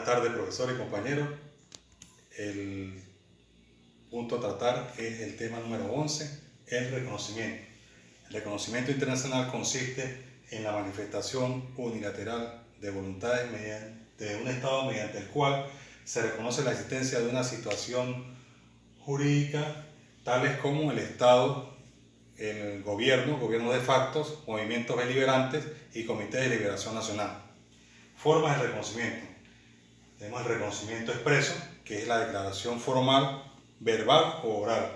Buenas tardes, profesor y compañeros. El punto a tratar es el tema número 11, el reconocimiento. El reconocimiento internacional consiste en la manifestación unilateral de voluntades de un Estado mediante el cual se reconoce la existencia de una situación jurídica, tales como el Estado, el gobierno de facto, movimientos deliberantes y comités de liberación nacional. Formas de reconocimiento. Tenemos el reconocimiento expreso, que es la declaración formal, verbal o oral.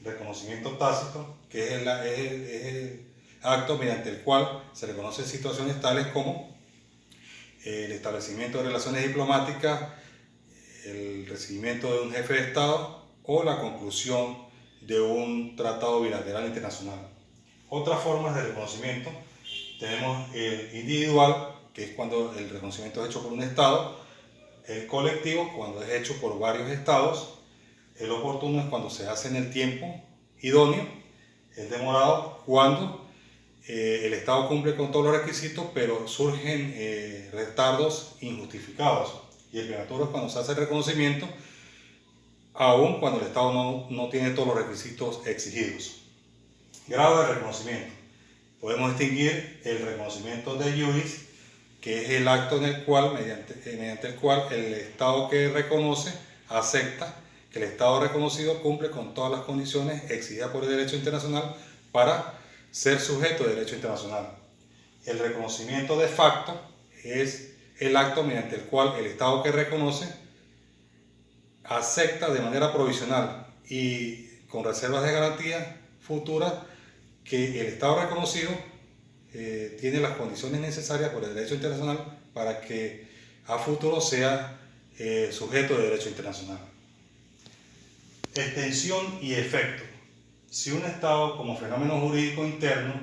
Reconocimiento tácito, que es el acto mediante el cual se reconocen situaciones tales como el establecimiento de relaciones diplomáticas, el recibimiento de un jefe de Estado o la conclusión de un tratado bilateral internacional. Otras formas de reconocimiento, tenemos el individual, que es cuando el reconocimiento es hecho por un Estado, el colectivo, cuando es hecho por varios estados, el oportuno es cuando se hace en el tiempo idóneo, el demorado, cuando el Estado cumple con todos los requisitos, pero surgen retardos injustificados. Y el prematuro es cuando se hace el reconocimiento, aun cuando el Estado no tiene todos los requisitos exigidos. Grado de reconocimiento. Podemos distinguir el reconocimiento de iuris, que es el acto en el cual, mediante el cual el Estado que reconoce acepta que el Estado reconocido cumple con todas las condiciones exigidas por el derecho internacional para ser sujeto de derecho internacional. El reconocimiento de facto es el acto mediante el cual el Estado que reconoce acepta de manera provisional y con reservas de garantía futuras que el Estado reconocido tiene las condiciones necesarias por el derecho internacional para que a futuro sea sujeto de derecho internacional. Extensión y efecto. Si un Estado como fenómeno jurídico interno,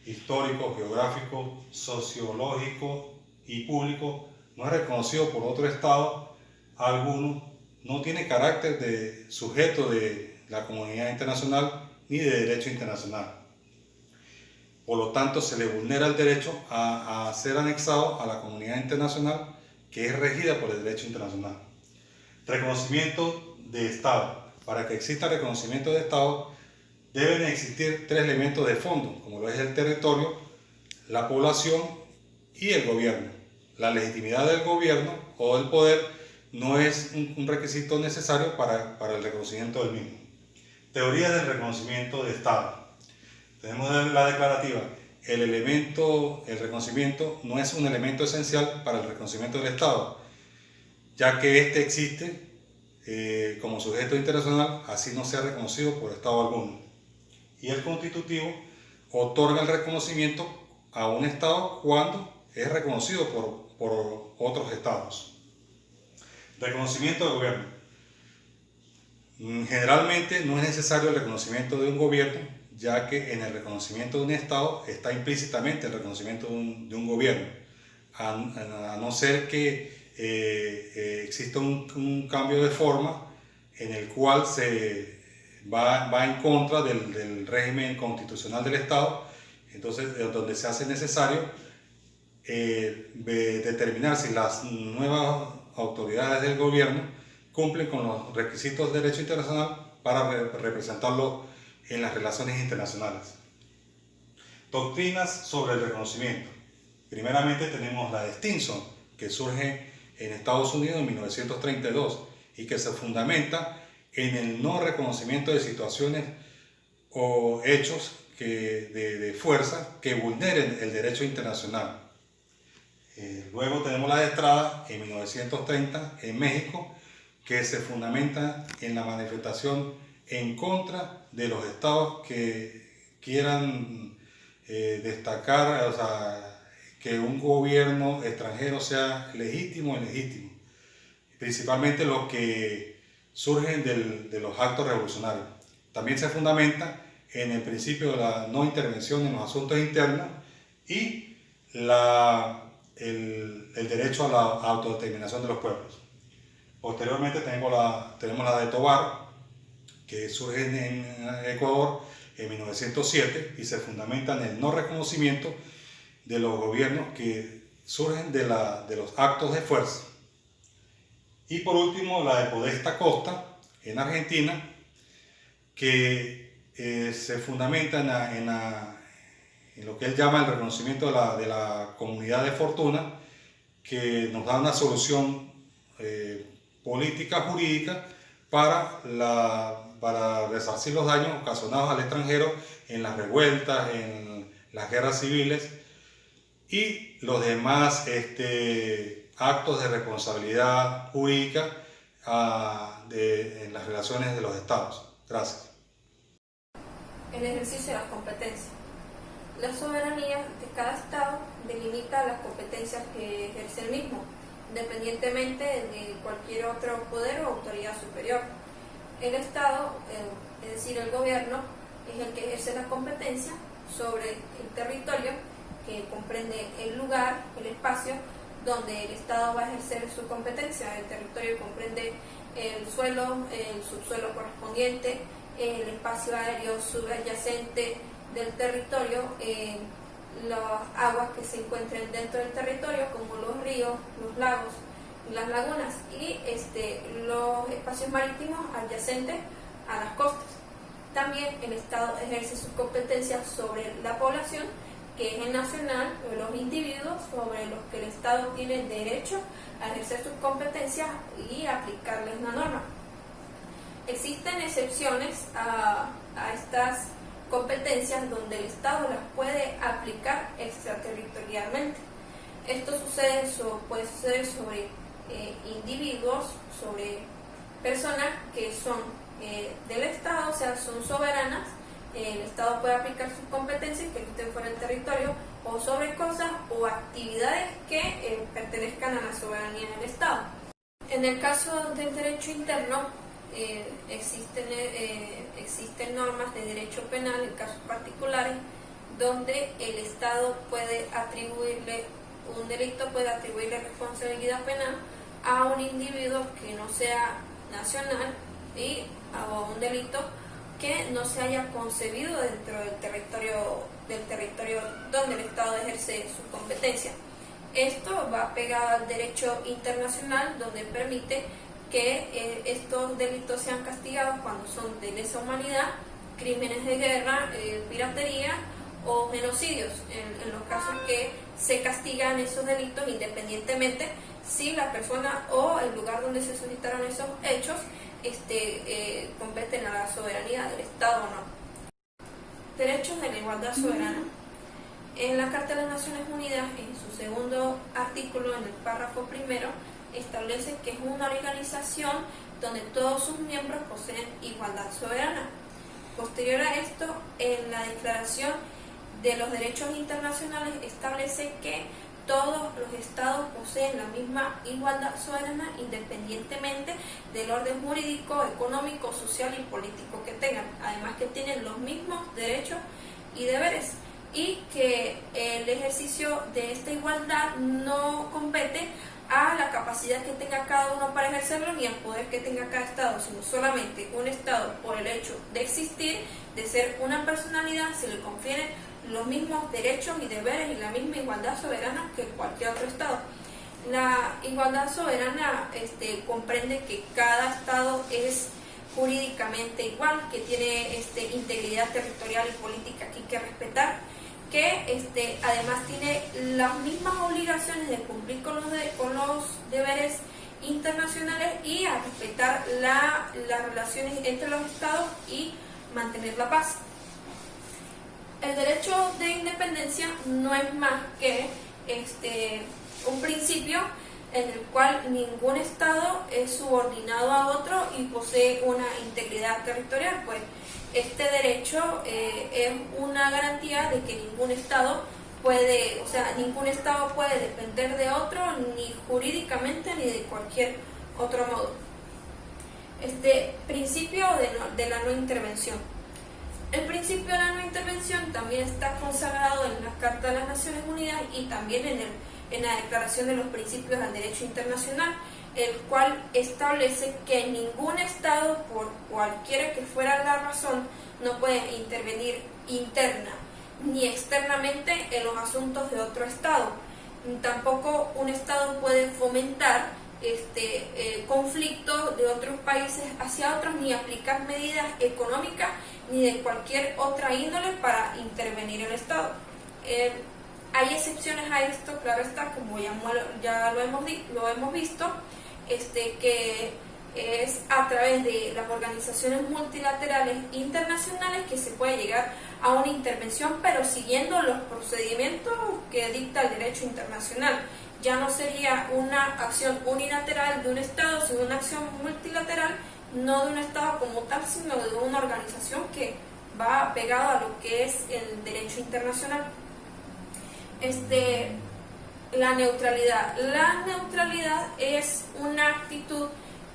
histórico, geográfico, sociológico y público no es reconocido por otro Estado alguno, no tiene carácter de sujeto de la comunidad internacional ni de derecho internacional. Por lo tanto, se le vulnera el derecho a ser anexado a la comunidad internacional que es regida por el derecho internacional. Reconocimiento de Estado. Para que exista reconocimiento de Estado, deben existir tres elementos de fondo, como lo es el territorio, la población y el gobierno. La legitimidad del gobierno o del poder no es un requisito necesario para el reconocimiento del mismo. Teoría del reconocimiento de Estado. Tenemos la declarativa. El reconocimiento no es un elemento esencial para el reconocimiento del Estado, ya que éste existe como sujeto internacional, así no sea reconocido por Estado alguno. Y el constitutivo otorga el reconocimiento a un Estado cuando es reconocido por otros Estados. Reconocimiento del gobierno. Generalmente no es necesario el reconocimiento de un gobierno, ya que en el reconocimiento de un Estado está implícitamente el reconocimiento de un gobierno, a no ser que exista un cambio de forma en el cual se va en contra del régimen constitucional del Estado, entonces donde se hace necesario determinar si las nuevas autoridades del gobierno cumplen con los requisitos de derecho internacional para representarlo en las relaciones internacionales. Doctrinas sobre el reconocimiento. Primeramente tenemos la de Stinson, que surge en Estados Unidos en 1932 y que se fundamenta en el no reconocimiento de situaciones o hechos de fuerza que vulneren el derecho internacional. Luego tenemos la de Estrada en 1930 en México, que se fundamenta en la manifestación en contra de los estados que quieran destacar, o sea, que un gobierno extranjero sea legítimo o ilegítimo, principalmente los que surgen de los actos revolucionarios. También se fundamenta en el principio de la no intervención en los asuntos internos y el derecho a la autodeterminación de los pueblos. Posteriormente tenemos la de Tovar, que surge en Ecuador en 1907 y se fundamenta en el no reconocimiento de los gobiernos que surgen de los actos de fuerza. Y por último, la de Podesta Costa, en Argentina, que se fundamenta en lo que él llama el reconocimiento de la comunidad de fortuna, que nos da una solución política, jurídica, para resarcir los daños ocasionados al extranjero en las revueltas, en las guerras civiles y los demás actos de responsabilidad jurídica en las relaciones de los estados. Gracias. El ejercicio de las competencias. La soberanía de cada estado delimita las competencias que ejerce el mismo, independientemente de cualquier otro poder o autoridad superior. El estado, es decir, el gobierno, es el que ejerce la competencia sobre el territorio, que comprende el lugar, el espacio donde el estado va a ejercer su competencia. El territorio comprende el suelo, el subsuelo correspondiente, el espacio aéreo subyacente del territorio, las aguas que se encuentren dentro del territorio, como los ríos, los lagos, las lagunas, y los espacios marítimos adyacentes a las costas. También el Estado ejerce sus competencias sobre la población, que es el nacional, o los individuos sobre los que el Estado tiene derecho a ejercer sus competencias y aplicarles la norma. Existen excepciones a estas competencias donde el Estado las puede aplicar extraterritorialmente. Esto puede suceder sobre individuos, sobre personas que son del Estado, o sea, son soberanas. El Estado puede aplicar sus competencias que estén fuera del territorio, o sobre cosas o actividades que pertenezcan a la soberanía del Estado. En el caso del derecho interno, existen normas de derecho penal en casos particulares donde el Estado puede atribuirle un delito, puede atribuirle responsabilidad penal a un individuo que no sea nacional y a un delito que no se haya concebido dentro del territorio donde el Estado ejerce su competencia. Esto va pegado al derecho internacional, donde permite que estos delitos sean castigados cuando son de lesa humanidad, crímenes de guerra, piratería o genocidios, en los casos que se castigan esos delitos independientemente si la persona o el lugar donde se suscitaron esos hechos competen a la soberanía del Estado o no. Derechos de la igualdad soberana. En la Carta de las Naciones Unidas, en su segundo artículo, en el párrafo primero, establece que es una organización donde todos sus miembros poseen igualdad soberana. Posterior a esto, en la Declaración de los Derechos Internacionales establece que todos los estados poseen la misma igualdad soberana independientemente del orden jurídico, económico, social y político que tengan. Además que tienen los mismos derechos y deberes, y que el ejercicio de esta igualdad no compete a la capacidad que tenga cada uno para ejercerlo ni al poder que tenga cada estado, sino solamente un estado, por el hecho de existir, de ser una personalidad, se le confieren los mismos derechos y deberes y la misma igualdad soberana que cualquier otro estado. La igualdad soberana comprende que cada estado es jurídicamente igual, que tiene integridad territorial y política que hay que respetar, que además tiene las mismas obligaciones de cumplir con los deberes internacionales y a respetar las relaciones entre los estados y mantener la paz. El derecho de independencia no es más que un principio en el cual ningún estado es subordinado a otro y posee una integridad territorial, pues este derecho es una garantía de que ningún estado puede depender de otro, ni jurídicamente ni de cualquier otro modo. Principio de la no intervención. El principio de la no intervención también está consagrado en la Carta de las Naciones Unidas y también en la Declaración de los Principios del Derecho Internacional, el cual establece que ningún Estado, por cualquiera que fuera la razón, no puede intervenir interna ni externamente en los asuntos de otro Estado. Tampoco un Estado puede fomentar conflictos de otros países hacia otros, ni aplicar medidas económicas ni de cualquier otra índole para intervenir el Estado. Hay excepciones a esto, claro está, como ya lo hemos visto, que es a través de las organizaciones multilaterales internacionales que se puede llegar a una intervención, pero siguiendo los procedimientos que dicta el derecho internacional. Ya no sería una acción unilateral de un Estado, sino una acción multilateral, no de un Estado como tal, sino de una organización que va pegado a lo que es el derecho internacional. La neutralidad. La neutralidad es una actitud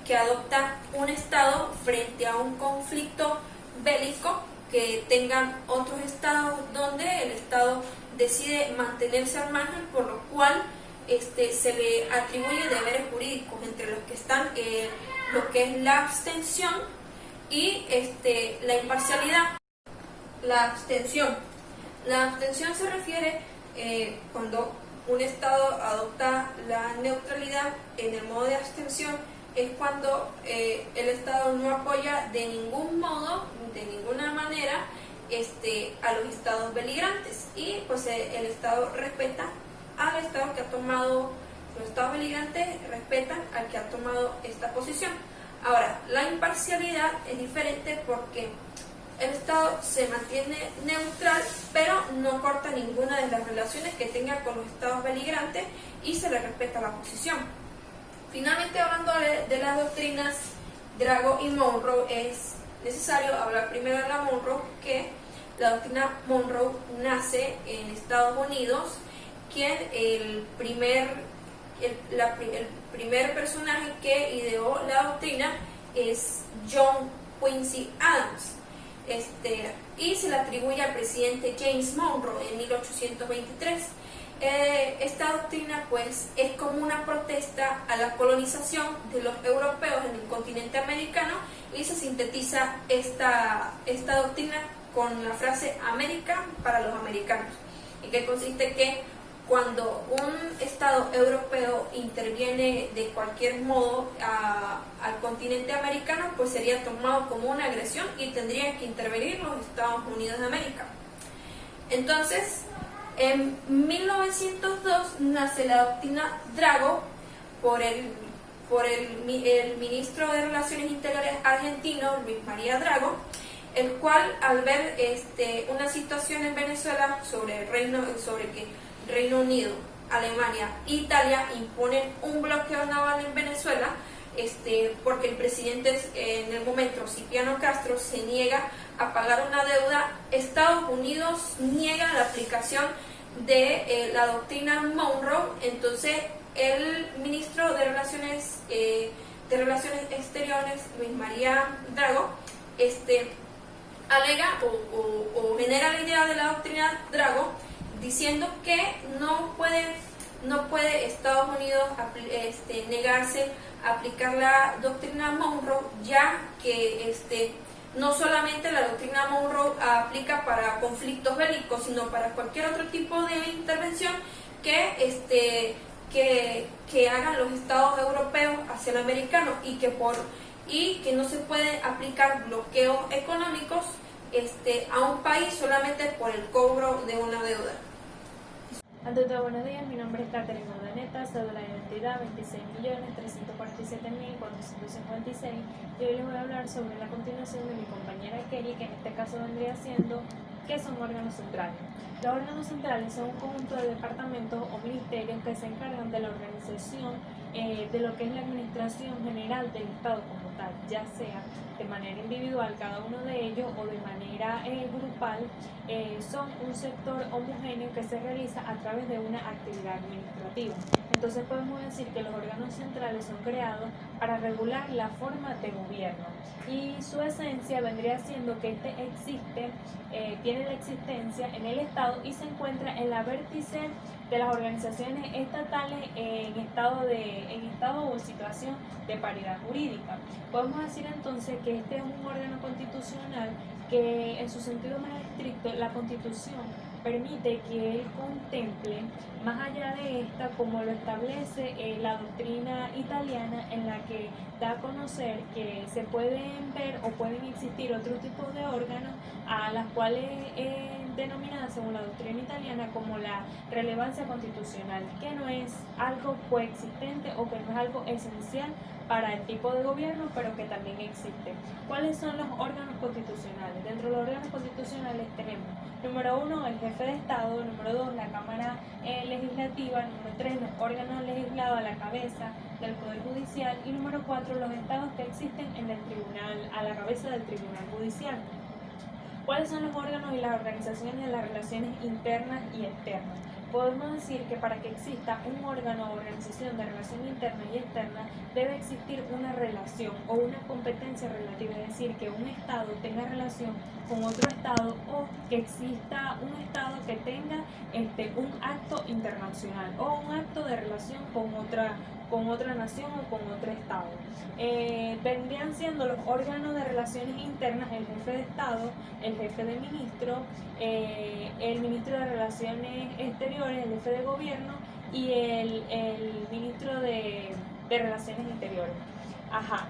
que adopta un Estado frente a un conflicto bélico que tengan otros estados, donde el Estado decide mantenerse al margen, por lo cual se le atribuye deberes jurídicos, entre los que están lo que es la abstención y la imparcialidad. La abstención se refiere cuando un Estado adopta la neutralidad. En el modo de abstención es cuando el Estado no apoya de ningún modo, de ninguna manera, a los estados beligerantes, y pues el Estado respeta al Estado que ha tomado, los estados beligerantes respetan al que ha tomado esta posición. Ahora, la imparcialidad es diferente porque el Estado se mantiene neutral, pero no corta ninguna de las relaciones que tenga con los estados beligerantes y se le respeta la posición. Finalmente, hablando de las doctrinas Drago y Monroe, es necesario hablar primero de la Monroe, que la doctrina Monroe nace en Estados Unidos, quien el primer personaje que ideó la doctrina es John Quincy Adams. Y se le atribuye al presidente James Monroe en 1823. Esta doctrina pues es como una protesta a la colonización de los europeos en el continente americano, y se sintetiza esta doctrina con la frase América para los americanos, en que consiste que cuando un Estado europeo interviene de cualquier modo al continente americano, pues sería tomado como una agresión y tendrían que intervenir los Estados Unidos de América. Entonces, en 1902 nace la doctrina Drago por el ministro de Relaciones Interiores argentino, Luis María Drago, el cual, al ver una situación en Venezuela sobre que Reino Unido, Alemania e Italia imponen un bloqueo naval en Venezuela, porque el presidente en el momento, Cipriano Castro, se niega a pagar una deuda. Estados Unidos niega la aplicación de la doctrina Monroe. Entonces el ministro de Relaciones Exteriores, Luis María Drago, alega o genera la idea de la doctrina Drago, diciendo que no puede Estados Unidos negarse a aplicar la doctrina Monroe, ya que no solamente la doctrina Monroe aplica para conflictos bélicos, sino para cualquier otro tipo de intervención que hagan los estados europeos hacia el americano, y que no se puede aplicar bloqueos económicos a un país solamente por el cobro de una deuda. Ante todo, buenos días, mi nombre es Catherine Urdaneta, cédula de identidad 26.347.456, y hoy les voy a hablar sobre la continuación de mi compañera Kelly, que en este caso vendría siendo ¿qué son órganos centrales? Los órganos centrales son un conjunto de departamentos o ministerios que se encargan de la organización de lo que es la administración general del Estado como tal, ya sea de manera individual cada uno de ellos o de manera grupal. Son un sector homogéneo que se realiza a través de una actividad administrativa. Entonces podemos decir que los órganos centrales son creados para regular la forma de gobierno, y su esencia vendría siendo que tiene la existencia en el Estado y se encuentra en la vértice de las organizaciones estatales en estado o situación de paridad jurídica. Podemos decir entonces que este es un órgano constitucional que, en su sentido más estricto, la Constitución permite que él contemple más allá de esta, como lo establece la doctrina italiana, en la que da a conocer que se pueden ver o pueden existir otros tipos de órganos a las cuales denominadas según la doctrina italiana como la relevancia constitucional, que no es algo coexistente o que no es algo esencial para el tipo de gobierno, pero que también existe. ¿Cuáles son los órganos constitucionales? Dentro de los órganos constitucionales tenemos, número 1, el jefe de Estado; número 2, la Cámara Legislativa; número 3, los órganos legislados a la cabeza del Poder Judicial; y número 4, los estados que existen en el tribunal, a la cabeza del Tribunal Judicial. ¿Cuáles son los órganos y las organizaciones de las relaciones internas y externas? Podemos decir que para que exista un órgano o organización de relación interna y externa debe existir una relación o una competencia relativa, es decir, que un Estado tenga relación con otro Estado o que exista un Estado que tenga un acto internacional o un acto de relación con otra nación o con otro Estado. Vendrían siendo los órganos de relaciones internas el jefe de Estado, el jefe de ministro, el ministro de Relaciones Exteriores, el jefe de gobierno y el ministro de Relaciones Interiores.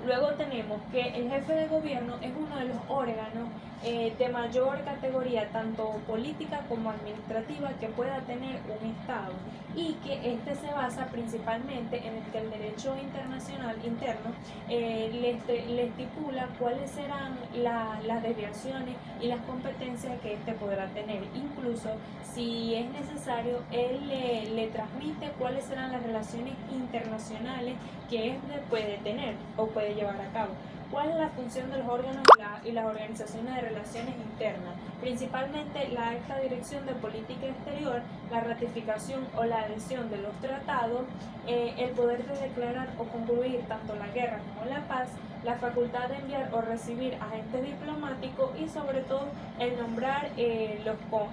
Luego tenemos que el jefe de gobierno es uno de los órganos de mayor categoría, tanto política como administrativa, que pueda tener un Estado, y que este se basa principalmente en el que el derecho internacional interno le estipula cuáles serán las desviaciones y las competencias que este podrá tener. Incluso, si es necesario, él le transmite cuáles serán las relaciones internacionales que este puede tener o puede llevar a cabo. ¿Cuál es la función de los órganos y las organizaciones de relaciones internas? Principalmente la alta dirección de política exterior, la ratificación o la adhesión de los tratados, el poder de declarar o concluir tanto la guerra como la paz, la facultad de enviar o recibir agentes diplomáticos y sobre todo el nombrar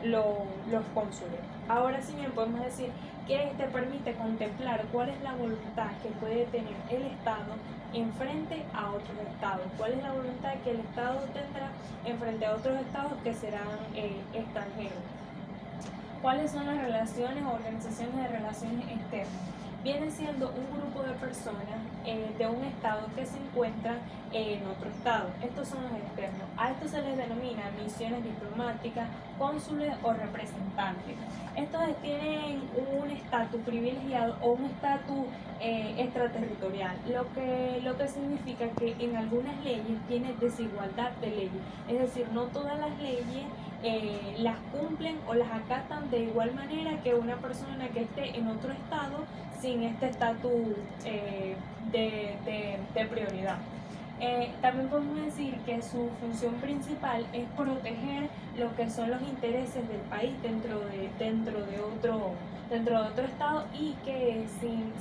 los cónsules. Ahora sí bien podemos decir que este permite contemplar cuál es la voluntad que puede tener el Estado en frente a otros estados, cuál es la voluntad que el Estado tendrá en frente a otros estados que serán extranjeros. ¿Cuáles son las relaciones o organizaciones de relaciones externas? Viene siendo un grupo de personas de un estado que se encuentran en otro estado. Estos son los externos. A estos se les denomina misiones diplomáticas, cónsules o representantes. Estos tienen un estatus privilegiado o un estatus extraterritorial, lo que significa que en algunas leyes tiene desigualdad de leyes, es decir, no todas las leyes las cumplen o las acatan de igual manera que una persona que esté en otro estado sin este estatus de prioridad. También podemos decir que su función principal es proteger lo que son los intereses del país dentro de otro estado, y que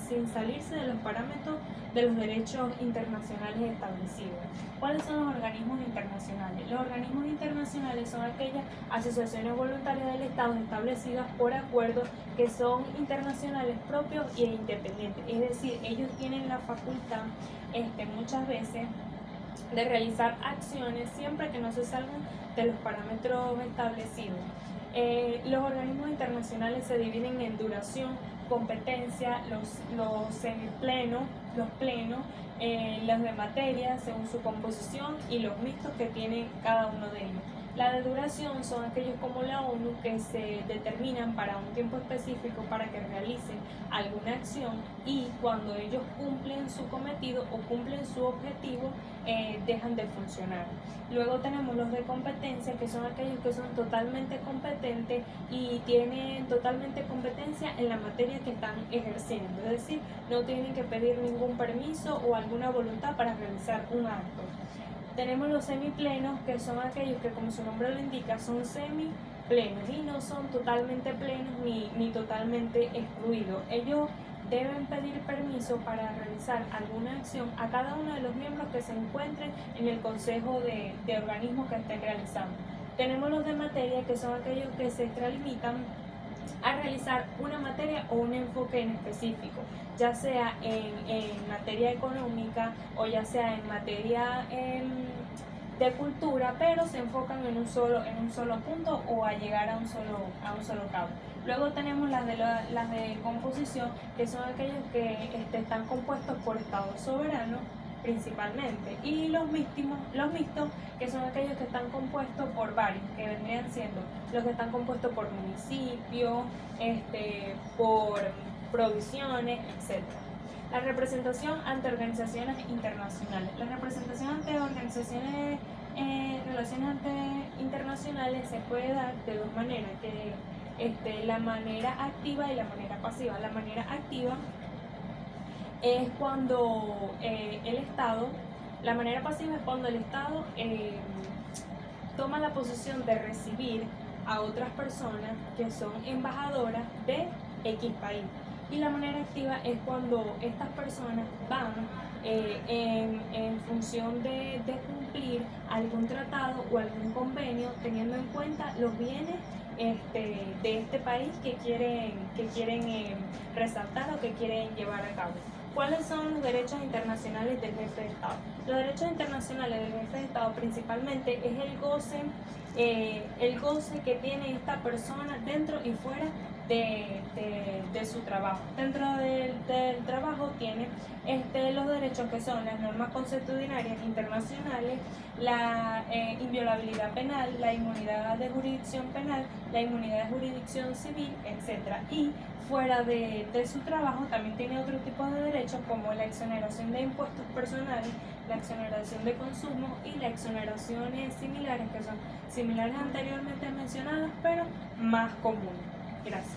sin salirse de los parámetros de los derechos internacionales establecidos. ¿Cuáles son los organismos internacionales? Los organismos internacionales son aquellas asociaciones voluntarias del Estado establecidas por acuerdos que son internacionales propios e independientes, es decir, ellos tienen la facultad muchas veces de realizar acciones siempre que no se salgan de los parámetros establecidos. Los organismos internacionales se dividen en duración, competencia, los semiplenos, los plenos, los de materia según su composición y los mixtos que tienen cada uno de ellos. La de duración son aquellos como la ONU que se determinan para un tiempo específico para que realicen alguna acción, y cuando ellos cumplen su cometido o cumplen su objetivo dejan de funcionar. Luego tenemos los de competencia, que son aquellos que son totalmente competentes y tienen totalmente competencia en la materia que están ejerciendo, es decir, no tienen que pedir ningún permiso o alguna voluntad para realizar un acto. Tenemos los semiplenos, que son aquellos que, como su nombre lo indica, son semiplenos y no son totalmente plenos ni totalmente excluidos. Ellos deben pedir permiso para realizar alguna acción a cada uno de los miembros que se encuentren en el consejo de organismos que estén realizando. Tenemos los de materia, que son aquellos que se extralimitan a realizar una materia o un enfoque en específico, ya sea en materia económica o ya sea en materia de cultura, pero se enfocan en un solo punto o a llegar a un solo cabo. Luego tenemos las de composición, que son aquellos que están compuestos por estados soberanos principalmente, y los mixtos, que son aquellos que están compuestos por varios, que vendrían siendo los que están compuestos por municipios, por provisiones, etc. La representación ante organizaciones internacionales. La representación ante organizaciones relaciones internacionales se puede dar de dos maneras, que la manera activa y la manera pasiva. La manera activa es cuando el Estado, la manera pasiva es cuando el Estado toma la posición de recibir a otras personas que son embajadoras de X país. Y la manera activa es cuando estas personas van en función de cumplir algún tratado o algún convenio, teniendo en cuenta los bienes de este país que quieren resaltar o que quieren llevar a cabo. ¿Cuáles son los derechos internacionales del jefe de Estado? Los derechos internacionales del jefe de Estado principalmente es el goce que tiene esta persona dentro y fuera de su trabajo. Dentro del trabajo tiene los derechos que son las normas consuetudinarias internacionales, la inviolabilidad penal, la inmunidad de jurisdicción penal, la inmunidad de jurisdicción civil, etc. Y fuera de su trabajo también tiene otros tipos de derechos como la exoneración de impuestos personales, la exoneración de consumo y las exoneraciones similares, que son similares anteriormente mencionadas pero más comunes. Gracias.